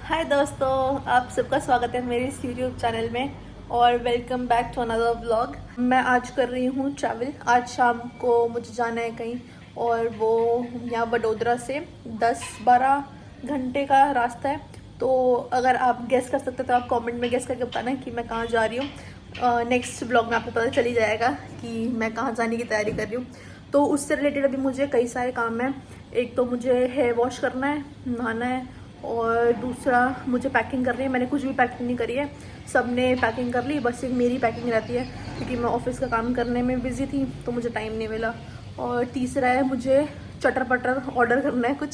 हाय दोस्तों, आप सबका स्वागत है मेरे इस यूट्यूब चैनल में और welcome back to another vlog. मैं आज कर रही हूँ ट्रैवल। आज शाम को मुझे जाना है कहीं और वो यहाँ वडोदरा से 10-12 घंटे का रास्ता है। तो अगर आप गेस कर सकते तो आप कमेंट में गेस करके बताना कि मैं कहाँ जा रही हूँ। नेक्स्ट ब्लॉग में आपको पता चल ही जाएगा कि मैं कहाँ जाने की तैयारी कर रही हूँ। तो उससे रिलेटेड अभी मुझे कई सारे काम हैं। एक तो मुझे हेयर वॉश करना है, नहाना है और दूसरा मुझे पैकिंग करनी है। मैंने कुछ भी पैकिंग नहीं करी है, सब ने पैकिंग कर ली, बस एक मेरी पैकिंग रहती है क्योंकि मैं ऑफिस का काम करने में बिज़ी थी तो मुझे टाइम नहीं मिला। और तीसरा है मुझे चटर पटर ऑर्डर करना है।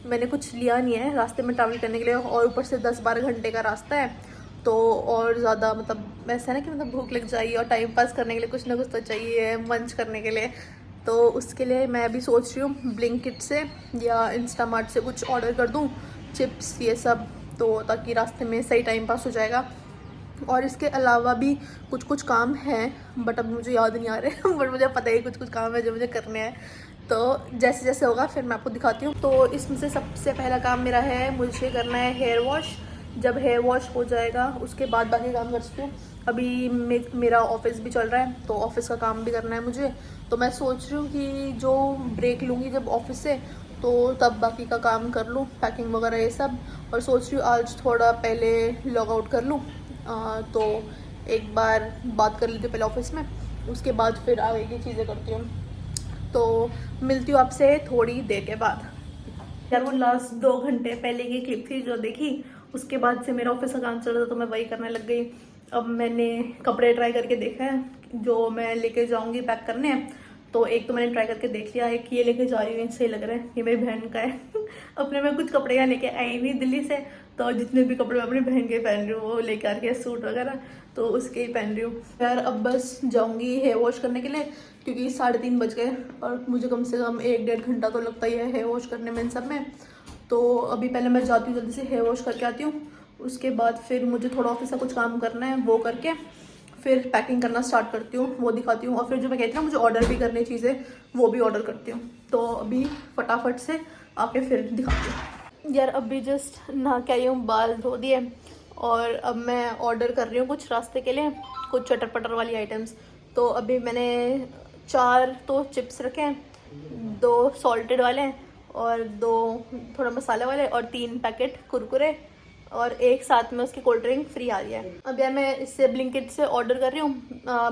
मैंने कुछ लिया नहीं है रास्ते में ट्रैवल करने के लिए और ऊपर से 10-12 घंटे का रास्ता है तो और ज़्यादा मतलब ऐसा है ना कि मतलब भूख लग जाएगी और टाइम पास करने के लिए कुछ ना कुछ तो चाहिए मंच करने के लिए। तो उसके लिए मैं अभी सोच रही हूँ ब्लिंकिट से या इंस्टामार्ट से कुछ ऑर्डर कर दूँ, चिप्स ये सब, तो ताकि रास्ते में सही टाइम पास हो जाएगा। और इसके अलावा भी कुछ कुछ काम हैं बट अब मुझे याद नहीं आ रहे बट मुझे पता है कुछ कुछ काम है जो मुझे करने हैं। तो जैसे जैसे होगा फिर मैं आपको दिखाती हूँ। तो इसमें से सबसे पहला काम मेरा है, मुझे करना है हेयर वॉश। जब हेयर वॉश हो जाएगा उसके बाद बाकी काम कर सकती हूँ। अभी मेरा ऑफिस भी चल रहा है तो ऑफिस का काम भी करना है मुझे। तो मैं सोच रही हूँ कि जो ब्रेक लूँगी जब ऑफिस से तो तब बाकी का काम कर लूँ, पैकिंग वगैरह ये सब। और सोच रही हूँ आज थोड़ा पहले लॉग आउट कर लूँ। तो एक बार बात कर लेती हूँ पहले ऑफिस में, उसके बाद फिर आगे की चीज़ें करती हूँ। तो मिलती हूँ आपसे थोड़ी देर के बाद। यार वो लास्ट 2 घंटे पहले की क्लिप थी जो देखी, उसके बाद से मेरा ऑफिस का काम चल रहा था तो मैं वही करने लग गई। अब मैंने कपड़े ट्राई करके देखा है जो मैं लेके जाऊंगी पैक करने। तो एक तो मैंने ट्राई करके देख लिया है कि ये लेके जा रही हूँ, सही लग रहा है, ये मेरी बहन का है अपने मैं कुछ कपड़े यहाँ लेके आई नहीं दिल्ली से, तो जितने भी कपड़े मैं अपनी बहन के पहन रही हूँ वो लेके आ रही है, सूट वगैरह तो उसके ही पहन रही हूँ। यार अब बस जाऊंगी हेयर वॉश करने के लिए क्योंकि 3:30 बज गए और मुझे कम से कम 1-1.5 घंटा तो लगता ही है हेयर वॉश करने में इन सब में। तो अभी पहले मैं जाती हूँ, जल्दी से हेयर वॉश करके आती हूँ। उसके बाद फिर मुझे थोड़ा ऑफिस का कुछ काम करना है, वो करके फिर पैकिंग करना स्टार्ट करती हूँ, वो दिखाती हूँ। और फिर जो मैं कहती हूँ मुझे ऑर्डर भी करनी चीज़ें, वो भी ऑर्डर करती हूँ। तो अभी फटाफट से आके फिर दिखाती हूँ। यार अभी जस्ट नहा के आई हूँ, बाल धो दिए और अब मैं ऑर्डर कर रही हूँ कुछ रास्ते के लिए, कुछ चटर पटर वाली आइटम्स। तो अभी मैंने 4 तो चिप्स रखे हैं, 2 सॉल्टेड वाले हैं और 2 थोड़ा मसाले वाले और 3 पैकेट कुरकुरे और एक साथ में उसकी कोल्ड ड्रिंक फ्री आ रही है। अब यार मैं इससे ब्लिंकिट से ऑर्डर कर रही हूँ,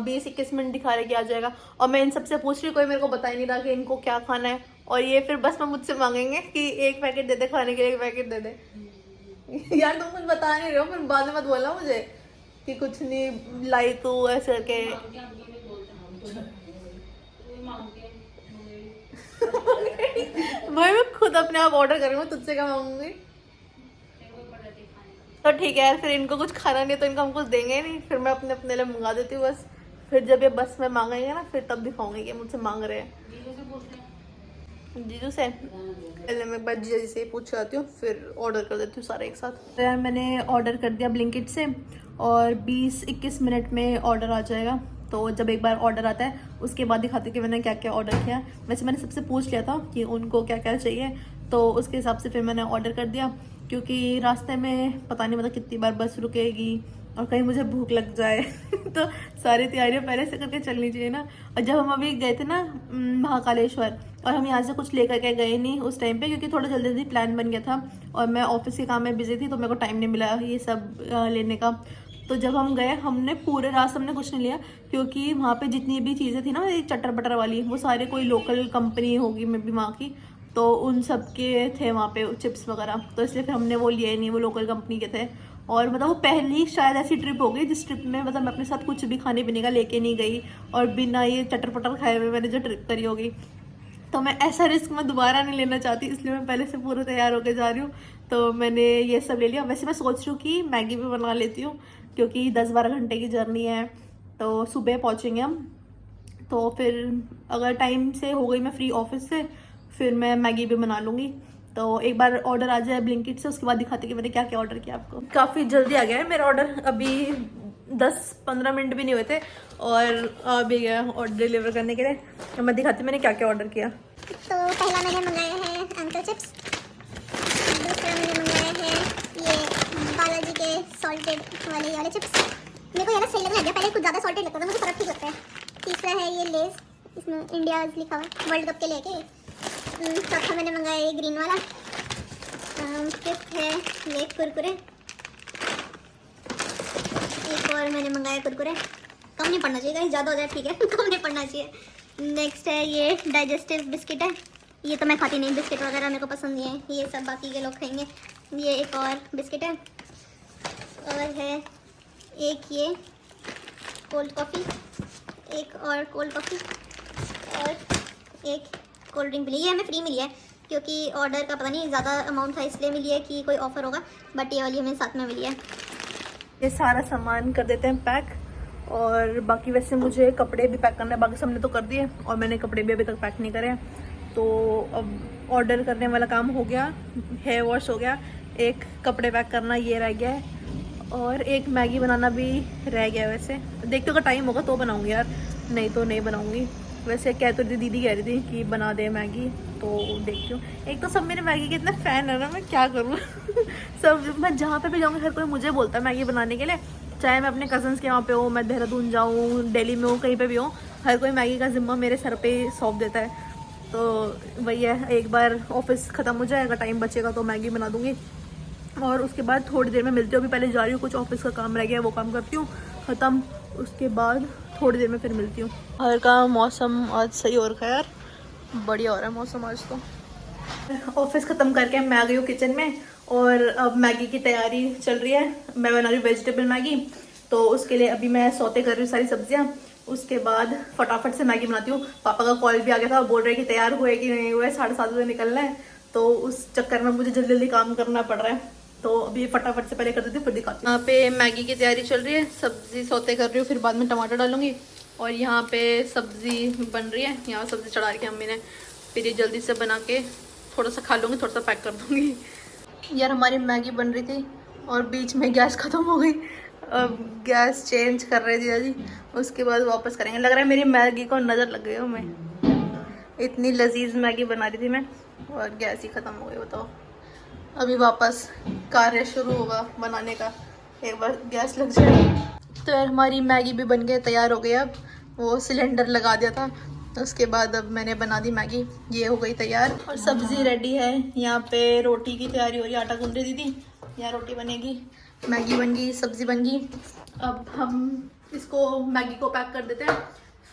20-21 मिनट दिखा रहे कि आ जाएगा। और मैं इन सबसे पूछ रही हूँ, कोई मेरे को बता ही नहीं रहा कि इनको क्या खाना है। और ये फिर बस में मुझसे मांगेंगे कि एक पैकेट दे दे खाने के लिए, एक पैकेट दे दे यार तुम कुछ बता नहीं रहे हो, फिर बाद में मत बोला मुझे कि कुछ नहीं लाई तू ऐसे करके भाई मैं खुद अपने आप ऑर्डर कर रही हूँ, तुझसे क्या मांगूंगी। तो ठीक है यार, फिर इनको कुछ खाना नहीं तो इनको हम कुछ देंगे ही नहीं, फिर मैं अपने अपने लिए मंगा देती हूँ बस। फिर जब ये बस में मांगेंगे ना फिर तब दिखाऊंगी कि मुझसे मांग रहे हैं। जीजू से पहले मैं एक बार जीजा जी से ही पूछ के आती हूँ, फिर ऑर्डर कर देती हूँ सारे एक साथ। तो यार मैंने ऑर्डर कर दिया ब्लिंकिट से और 20-21 मिनट में ऑर्डर आ जाएगा। तो जब एक बार ऑर्डर आता है उसके बाद दिखाती हूँ कि मैंने क्या क्या ऑर्डर किया। वैसे मैंने सबसे पूछ लिया था कि उनको क्या क्या चाहिए, तो उसके हिसाब से फिर मैंने ऑर्डर कर दिया क्योंकि रास्ते में पता नहीं मतलब कितनी बार बस रुकेगी और कहीं मुझे भूख लग जाए तो सारी तैयारियां पहले से करके चलनी चाहिए ना। और जब हम अभी गए थे ना महाकालेश्वर, और हम यहाँ से कुछ लेकर के गए नहीं उस टाइम पे क्योंकि थोड़ा जल्दी जल्दी प्लान बन गया था और मैं ऑफिस के काम में बिजी थी तो मेरे को टाइम नहीं मिला ये सब लेने का। तो जब हम गए हमने पूरे रास्ते हमने कुछ नहीं लिया क्योंकि वहाँ पे जितनी भी चीज़ें थी ना ये चटर पटर वाली, वो सारे कोई लोकल कंपनी होगी मे बी वहाँ की, तो उन सब के थे वहाँ पे चिप्स वगैरह, तो इसलिए फिर हमने वो लिए नहीं, वो लोकल कंपनी के थे। और मतलब वो पहली शायद ऐसी ट्रिप हो गई जिस ट्रिप में मतलब मैं अपने साथ कुछ भी खाने पीने का लेके नहीं गई और बिना ये चटर पटर खाए हुए मैंने जो ट्रिप करी होगी। तो मैं ऐसा रिस्क मैं दोबारा नहीं लेना चाहती, इसलिए मैं पहले से पूरा तैयार होकर जा रही हूँ। तो मैंने ये सब ले लिया। वैसे मैं सोच रही हूँ कि मैगी भी बना लेती हूँ क्योंकि 10-12 घंटे की जर्नी है तो सुबह पहुँचेंगे हम। तो फिर अगर टाइम से हो गई मैं फ्री ऑफिस से फिर मैं मैगी भी बना लूँगी। तो एक बार ऑर्डर आ जाए ब्लिंकिट से उसके बाद दिखाती कि मैंने क्या क्या ऑर्डर किया आपको। काफ़ी जल्दी आ गया है मेरा ऑर्डर, अभी 10-15 मिनट भी नहीं हुए थे और आ भी गया ऑर्डर डिलीवर करने के लिए। तो मैं दिखाती मैंने क्या क्या ऑर्डर किया। तो पहला मैंने मंगाया है अंकल चिप्स, दूसरा मैंने मंगाया है ये सॉल्टेड वाले, ये वाले चिप्स मेरे को ये ना सही लगने लग गया, पहले कुछ ज़्यादा सॉल्टेड लगता था, मुझे फर्क ठीक लगता है। तीसरा है ये लेस, इसमें इंडिया लिखा हुआ वर्ल्ड कप के लेके। चौथा मैंने मंगाया ये ग्रीन वाला। फिफ्थ है ये कुरकुरे, एक और मैंने मंगाया कुरकुरे, कम नहीं पड़ना चाहिए, ज़्यादा हो जाए ठीक है कम नहीं पड़ना चाहिए। नेक्स्ट है ये डाइजेस्टिव बिस्किट है, ये तो मैं खाती नहीं, बिस्किट वगैरह मेरे को पसंद नहीं है, ये सब बाकी के लोग खाएंगे। ये एक और बिस्किट है, और है एक ये कोल्ड कॉफ़ी, एक और कोल्ड कॉफ़ी, और एक कोल्ड ड्रिंक मिली। ये हमें फ्री मिली है क्योंकि ऑर्डर का पता नहीं ज़्यादा अमाउंट था इसलिए मिली है कि कोई ऑफ़र होगा, बट ये वाली हमें साथ में मिली है। ये सारा सामान कर देते हैं पैक, और बाकी वैसे मुझे कपड़े भी पैक करना है, बाकी सबने तो कर दिए और मैंने कपड़े भी अभी तक पैक नहीं करे। तो अब ऑर्डर करने वाला काम हो गया, हेयर वॉश हो गया, एक कपड़े पैक करना ये रह गया है, और एक मैगी बनाना भी रह गया है। वैसे देखते हो, अगर टाइम होगा तो बनाऊंगी यार, नहीं तो नहीं बनाऊंगी। वैसे कह तो दीदी कह रही थी कि बना दे मैगी, तो देखती हूँ। एक तो सब मेरे मैगी के इतने फ़ैन है ना, मैं क्या करूँ सब, मैं जहाँ पे भी जाऊँगी हर कोई मुझे बोलता है मैगी बनाने के लिए, चाहे मैं अपने कज़न्स के यहाँ पे हूँ, मैं देहरादून जाऊँ, दिल्ली में हूँ, कहीं पे भी हूँ, हर कोई मैगी का ज़िम्मा मेरे सर पे सौंप देता है। तो वही है, एक बार ऑफिस ख़त्म हो जाएगा, टाइम बचेगा तो मैगी बना दूँगी, और उसके बाद थोड़ी देर में मिलती हूँ। अभी पहले जा रही हूँ, कुछ ऑफिस का काम रह गया है वो काम करती हूँ ख़त्म, उसके बाद थोड़ी देर में फिर मिलती हूँ। बाहर का मौसम आज सही हो रखा है यार, बढ़िया हो रहा है मौसम आज तो। ऑफिस ख़त्म करके मैं आ गई हूँ किचन में, और अब मैगी की तैयारी चल रही है। मैं बना रही हूँ वेजिटेबल मैगी, तो उसके लिए अभी मैं सौते कर रही हूँ सारी सब्जियाँ, उसके बाद फटाफट से मैगी बनाती हूँ। पापा का कॉल भी आ गया था, बोल रहे कि तैयार हुए कि नहीं हुए, 7:30 बजे निकलना है, तो उस चक्कर में मुझे जल्दी जल्दी काम करना पड़ रहा है। तो अभी फटाफट से पहले कर देती हूँ, फिर दिखाती हूँ। यहाँ पे मैगी की तैयारी चल रही है, सब्जी सौते कर रही हूँ, फिर बाद में टमाटर डालूंगी, और यहाँ पे सब्जी बन रही है, यहाँ सब्जी चढ़ा रखी है मम्मी ने, फिर ये जल्दी से बना के थोड़ा सा खा लूँगी, थोड़ा सा पैक कर दूँगी। यार हमारी मैगी बन रही थी और बीच में गैस ख़त्म हो गई, अब गैस चेंज कर रहे थे जी, उसके बाद वापस करेंगे। लग रहा है मेरी मैगी को नज़र लग गई हो, मैं इतनी लजीज मैगी बना रही थी मैं, और गैस ही ख़त्म हो गई। बताओ, अभी वापस कार्य शुरू होगा बनाने का, एक बार गैस लग जाए। तो यार हमारी मैगी भी बन के तैयार हो गई। अब वो सिलेंडर लगा दिया था, उसके बाद अब मैंने बना दी मैगी, ये हो गई तैयार, और सब्ज़ी रेडी है। यहाँ पे रोटी की तैयारी हो रही है, आटा गूंद रही दीदी, यहाँ रोटी बनेगी, मैगी बन गई, सब्ज़ी बन गई। अब हम इसको मैगी को पैक कर देते हैं,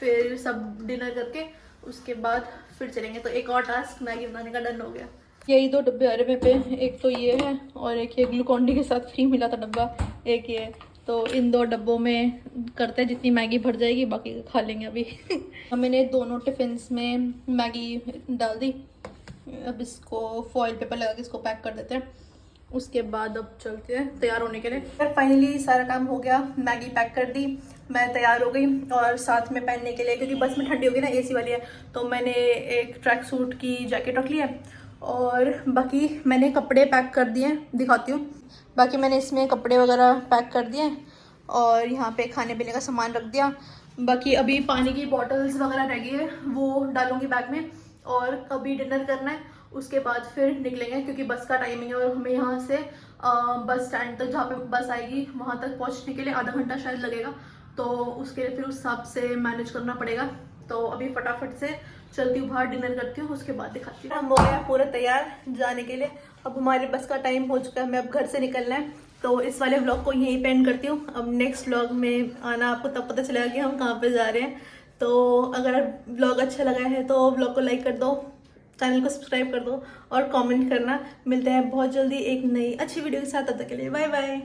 फिर सब डिनर करके उसके बाद फिर चलेंगे। तो एक और टास्क मैगी बनाने का डन हो गया। यही 2 डब्बे आ रहे मेरे पे, एक तो ये है और एक ये ग्लूकॉन डी के साथ फ्री मिला था डब्बा, एक ये। तो इन 2 डब्बों में करते हैं, जितनी मैगी भर जाएगी बाकी खा लेंगे अभी मैंने दोनों टिफ़िन्स में मैगी डाल दी, अब इसको फॉइल पेपर लगा के इसको पैक कर देते हैं, उसके बाद अब चलते हैं तैयार होने के लिए। फाइनली सारा काम हो गया, मैगी पैक कर दी, मैं तैयार हो गई, और साथ में पहनने के लिए, क्योंकि बस में ठंडी होगी ना, एसी वाली है, तो मैंने एक ट्रैक सूट की जैकेट रख ली है, और बाकी मैंने कपड़े पैक कर दिए, दिखाती हूँ। बाकी मैंने इसमें कपड़े वगैरह पैक कर दिए, और यहाँ पे खाने पीने का सामान रख दिया। बाकी अभी पानी की बॉटल्स वगैरह रह गई है, वो डालूंगी बैग में, और अभी डिनर करना है, उसके बाद फिर निकलेंगे, क्योंकि बस का टाइमिंग है, और हमें यहाँ से बस स्टैंड तक, जहाँ पे बस आएगी वहाँ तक पहुँचने के लिए आधा घंटा शायद लगेगा, तो उसके लिए फिर उस हिसाब से मैनेज करना पड़ेगा। तो अभी फटाफट से चलती हूँ बाहर, डिनर करती हूँ, उसके बाद दिखाती हूँ। हम हो गया पूरे तैयार जाने के लिए, अब हमारे बस का टाइम हो चुका है, हमें अब घर से निकलना है। तो इस वाले व्लॉग को यहीं पे एंड करती हूँ। अब नेक्स्ट व्लॉग में आना, आपको तब पता चलेगा कि हम कहाँ पे जा रहे हैं। तो अगर व्लॉग अच्छा लगा है तो व्लॉग को लाइक कर दो, चैनल को सब्सक्राइब कर दो, और कमेंट करना। मिलते हैं बहुत जल्दी एक नई अच्छी वीडियो के साथ, तब तक के लिए बाय बाय।